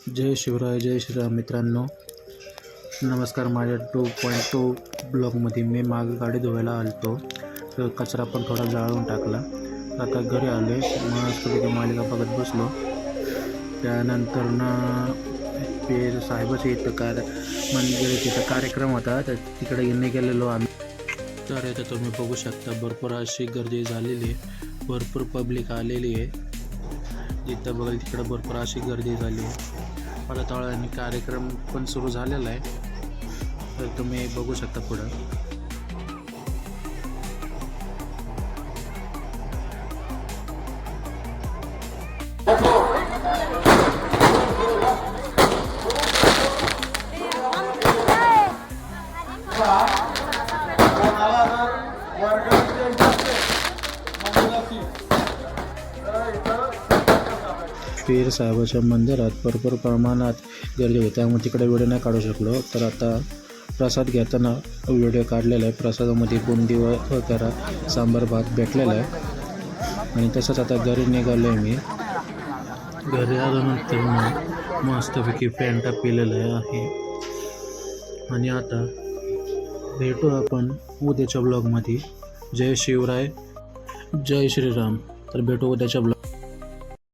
जय शिवराय, जय श्रीराम मित्रांनो. नमस्कार. माझ्या 2.2 ब्लॉगमध्ये मी मागे गाडी धुवायला आलतो, तर कचरा पण थोडा जाळून टाकला. आता घरी आले, मस्तपैकी मालिका बघत बसलो. त्यानंतर पीर साहेबाचं इथं म्हणजे तिथं कार्यक्रम होता, तर तिकडे येणे गेलेलो आम्ही. तर इथं तुम्ही बघू शकता भरपूर अशी गर्दी झालेली आहे, भरपूर पब्लिक आलेली आहे. जिथं बघाल तिकडं भरपूर अशी गर्दी झाली आहे. आता थोड्या कार्यक्रम पण सुरू झालेला आहे, तर तुम्ही बघू शकता पुढं. पीर साहेबाच्या मंदिरात भरपूर प्रमाणात गर्दी होती, त्यामुळे तिकडे व्हिडिओ नाही काढू शकलो. तर आता प्रसाद घेताना व्हिडिओ काढलेला आहे. प्रसादामध्ये बुंदी वगैरे सांबार भात भेटलेला आहे. आणि तसंच आता घरी निघालो आहे मी. घरी आल्यानंतर मस्तपैकी फॅन्टा पिलेला आहे. आणि आता भेटू आपण उद्याच्या ब्लॉगमध्ये. जय शिवराय, जय श्रीराम. तर भेटू उद्याच्या ब्लॉग.